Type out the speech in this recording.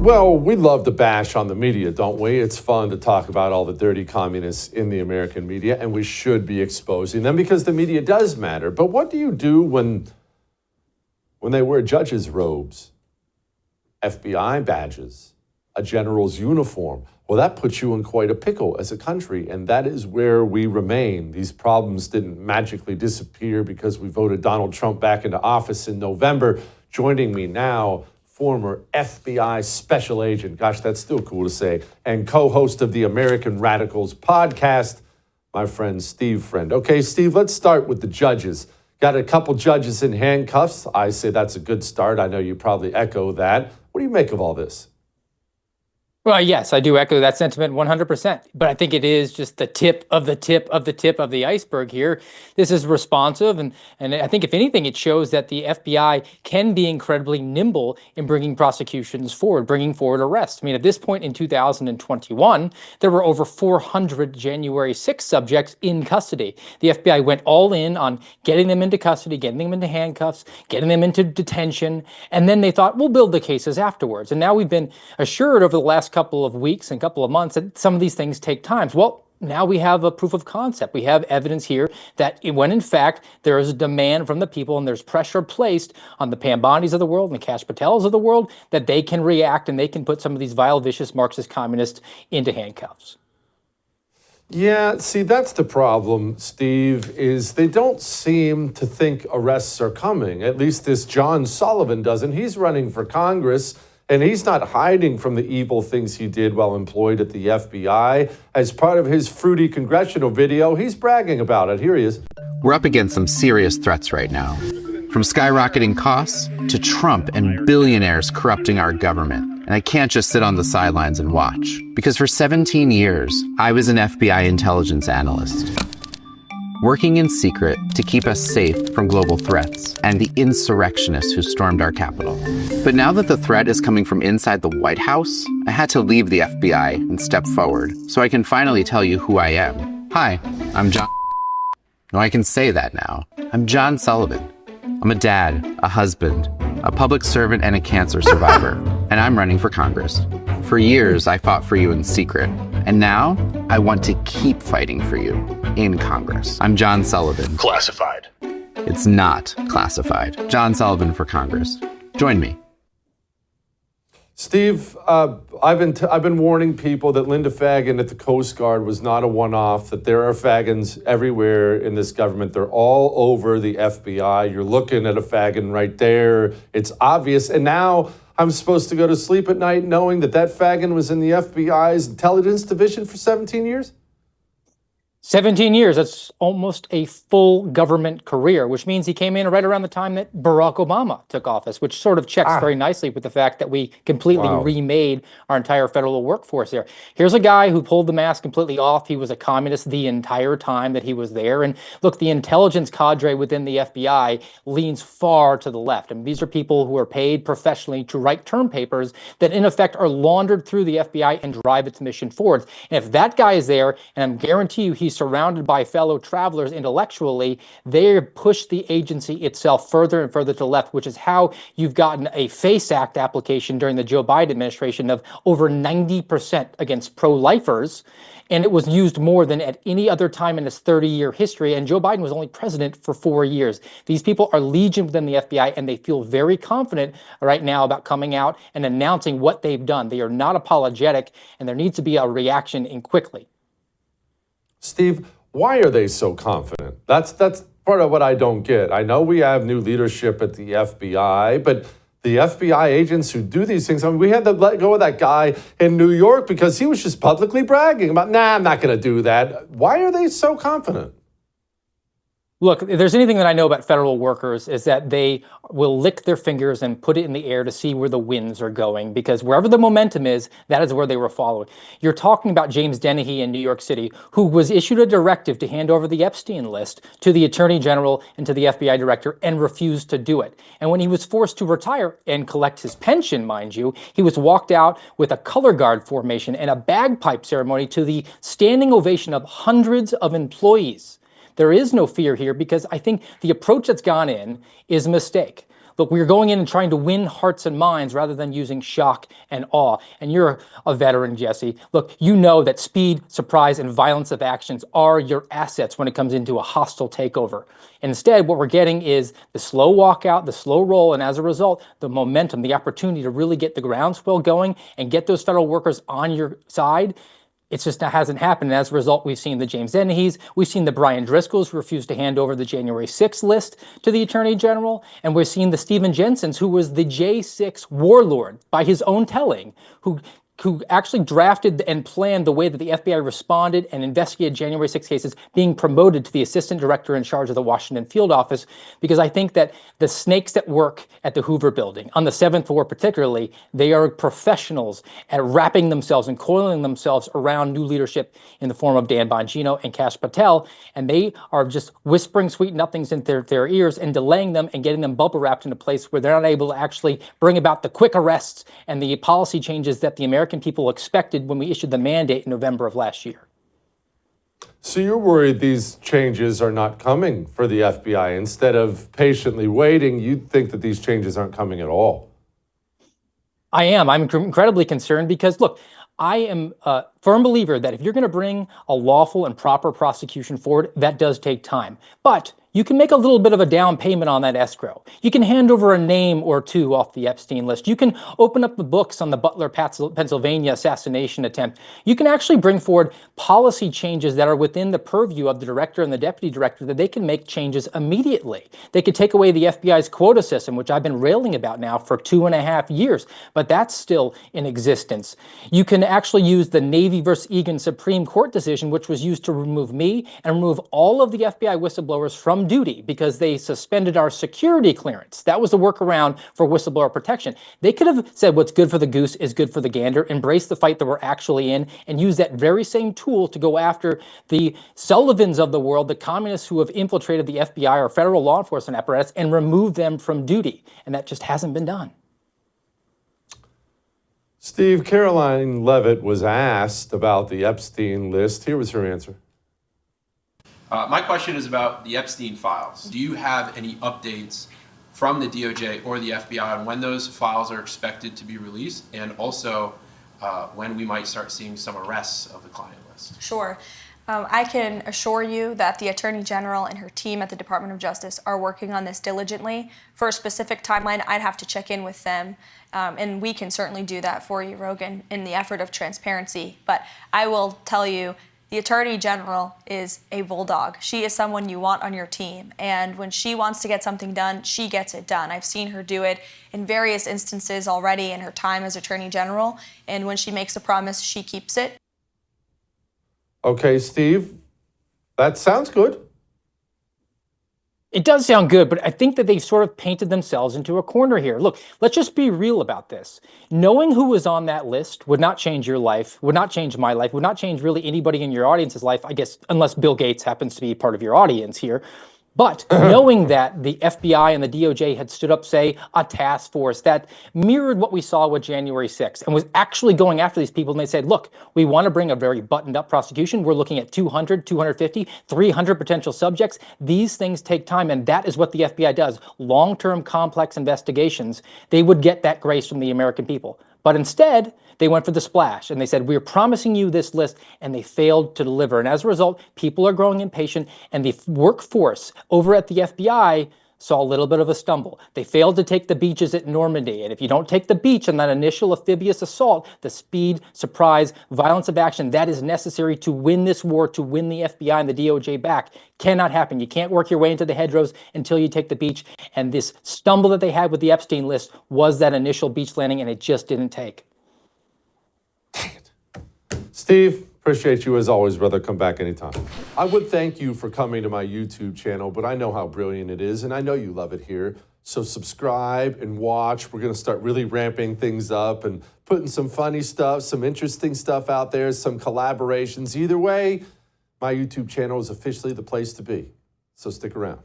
Well, we love to bash on the media, don't we? It's fun to talk about all the dirty communists in the American media, and we should be exposing them because the media does matter. But what do you do when they wear judges' robes, FBI badges, a general's uniform? Well, that puts you in quite a pickle as a country, and that is where we remain. These problems didn't magically disappear because we voted Donald Trump back into office in November. Joining me now, former FBI special agent, gosh, that's still cool to say, and co-host of the American Radicals podcast, my friend Steve Friend. Okay, Steve, let's start with the judges. Got a couple judges in handcuffs. I say that's a good start. I know you probably echo that. What do you make of all this? Well, yes, I do echo that sentiment 100%. But I think it is just the tip of the tip of the tip of the iceberg here. This is responsive. And I think, if anything, it shows that the FBI can be incredibly nimble in bringing prosecutions forward, bringing forward arrests. I mean, at this point in 2021, there were over 400 January 6 subjects in custody. The FBI went all in on getting them into custody, getting them into handcuffs, getting them into detention. And then they thought, we'll build the cases afterwards. And now we've been assured over the last couple of weeks and couple of months that some of these things take time. Well, now we have a proof of concept. We have evidence here that when in fact there is a demand from the people and there's pressure placed on the Pam Bondis of the world and the Kash Patels of the world, that they can react and they can put some of these vile, vicious Marxist communists into handcuffs. Yeah, see, that's the problem, Steve, is they don't seem to think arrests are coming. At least this John Sullivan doesn't. He's running for Congress. And he's not hiding from the evil things he did while employed at the FBI. As part of his fruity congressional video, he's bragging about it. Here he is. We're up against some serious threats right now. From skyrocketing costs to Trump and billionaires corrupting our government. And I can't just sit on the sidelines and watch. Because for 17 years, I was an FBI intelligence analyst, working in secret to keep us safe from global threats and the insurrectionists who stormed our Capitol. But now that the threat is coming from inside the White House, I had to leave the FBI and step forward so I can finally tell you who I am. Hi, I'm John. No, I can say that now. I'm John Sullivan. I'm a dad, a husband, a public servant, and a cancer survivor, and I'm running for Congress. For years, I fought for you in secret, and now I want to keep fighting for you in Congress. I'm John Sullivan. Classified. It's not classified. John Sullivan for Congress. Join me. Steve, I've been warning people that Linda Fagan at the Coast Guard was not a one-off, that there are Fagans everywhere in this government. They're all over the FBI. You're looking at a Fagan right there. It's obvious. And now I'm supposed to go to sleep at night knowing that Fagan was in the FBI's intelligence division for 17 years? 17 years, that's almost a full government career, which means he came in right around the time that Barack Obama took office, which sort of checks very nicely with the fact that we completely remade our entire federal workforce there. Here's a guy who pulled the mask completely off. He was a communist the entire time that he was there. And look, the intelligence cadre within the FBI leans far to the left. I mean, these are people who are paid professionally to write term papers that in effect are laundered through the FBI and drive its mission forward. And if that guy is there, and I guarantee you he's surrounded by fellow travelers intellectually, they push the agency itself further and further to the left, which is how you've gotten a FACE Act application during the Joe Biden administration of over 90% against pro-lifers. And it was used more than at any other time in its 30-year history. And Joe Biden was only president for 4 years. These people are legion within the FBI, and they feel very confident right now about coming out and announcing what they've done. They are not apologetic, and there needs to be a reaction and quickly. Steve, why are they so confident? That's part of what I don't get. I know we have new leadership at the FBI, but the FBI agents who do these things, I mean, we had to let go of that guy in New York because he was just publicly bragging about, I'm not going to do that. Why are they so confident? Look, if there's anything that I know about federal workers is that they will lick their fingers and put it in the air to see where the winds are going, because wherever the momentum is, that is where they were following. You're talking about James Dennehy in New York City, who was issued a directive to hand over the Epstein list to the Attorney General and to the FBI director and refused to do it. And when he was forced to retire and collect his pension, mind you, he was walked out with a color guard formation and a bagpipe ceremony to the standing ovation of hundreds of employees. There is no fear here because I think the approach that's gone in is a mistake. look, we're going in and trying to win hearts and minds rather than using shock and awe. And you're a veteran, Jesse. Look, you know that speed, surprise, and violence of actions are your assets when it comes into a hostile takeover. Instead, what we're getting is the slow walkout, the slow roll, and as a result, the momentum, the opportunity to really get the groundswell going and get those federal workers on your side. It's just hasn't happened. And as a result, we've seen the James Dennehy's, we've seen the Brian Driscolls who refused to hand over the January 6th list to the Attorney General, and we've seen the Stephen Jensen's, who was the J6 warlord by his own telling, who actually drafted and planned the way that the FBI responded and investigated January 6 cases, being promoted to the assistant director in charge of the Washington field office, because I think that the snakes that work at the Hoover building, on the 7th floor particularly, they are professionals at wrapping themselves and coiling themselves around new leadership in the form of Dan Bongino and Kash Patel, and they are just whispering sweet nothings into their ears and delaying them and getting them bubble wrapped in a place where they're not able to actually bring about the quick arrests and the policy changes that the American people expected when we issued the mandate in November of last year. So you're worried these changes are not coming for the FBI. Instead of patiently waiting, you think that these changes aren't coming at all. I am. I'm incredibly concerned because, look, I am a firm believer that if you're going to bring a lawful and proper prosecution forward, that does take time. But you can make a little bit of a down payment on that escrow. You can hand over a name or two off the Epstein list. You can open up the books on the Butler, Pennsylvania assassination attempt. You can actually bring forward policy changes that are within the purview of the director and the deputy director that they can make changes immediately. They could take away the FBI's quota system, which I've been railing about now for 2.5 years, but that's still in existence. You can actually use the Navy versus Egan Supreme Court decision, which was used to remove me and remove all of the FBI whistleblowers from duty because they suspended our security clearance. That was the workaround for whistleblower protection. They could have said what's good for the goose is good for the gander, embrace the fight that we're actually in, and use that very same tool to go after the Sullivans of the world, the communists who have infiltrated the FBI or federal law enforcement apparatus, and remove them from duty. And that just hasn't been done. Steve, Caroline Leavitt was asked about the Epstein list. Here was her answer. My question is about the Epstein files. Do you have any updates from the DOJ or the FBI on when those files are expected to be released, and also when we might start seeing some arrests of the client list? Sure. I can assure you that the Attorney General and her team at the Department of Justice are working on this diligently. For a specific timeline, I'd have to check in with them, and we can certainly do that for you, Rogan, in the effort of transparency. But I will tell you, the Attorney General is a bulldog. She is someone you want on your team, and when she wants to get something done, she gets it done. I've seen her do it in various instances already in her time as Attorney General, and when she makes a promise, she keeps it. Okay, Steve, that sounds good. It does sound good, but I think that they've sort of painted themselves into a corner here. Look, let's just be real about this. Knowing who was on that list would not change your life, would not change my life, would not change really anybody in your audience's life, I guess, unless Bill Gates happens to be part of your audience here. But knowing that the FBI and the DOJ had stood up, say, a task force that mirrored what we saw with January 6th and was actually going after these people, and they said, look, we want to bring a very buttoned-up prosecution. We're looking at 200, 250, 300 potential subjects. These things take time, and that is what the FBI does. Long-term, complex investigations, they would get that grace from the American people. But instead, they went for the splash, and they said, we're promising you this list, and they failed to deliver. And as a result, people are growing impatient, and the workforce over at the FBI saw a little bit of a stumble. They failed to take the beaches at Normandy, and if you don't take the beach on that initial amphibious assault, the speed, surprise, violence of action that is necessary to win this war, to win the FBI and the DOJ back, cannot happen. You can't work your way into the hedgerows until you take the beach, and this stumble that they had with the Epstein list was that initial beach landing, and it just didn't take. Steve, appreciate you as always, brother. Come back anytime. I would thank you for coming to my YouTube channel, but I know how brilliant it is, and I know you love it here. So subscribe and watch. We're going to start really ramping things up and putting some funny stuff, some interesting stuff out there, some collaborations. Either way, my YouTube channel is officially the place to be. So stick around.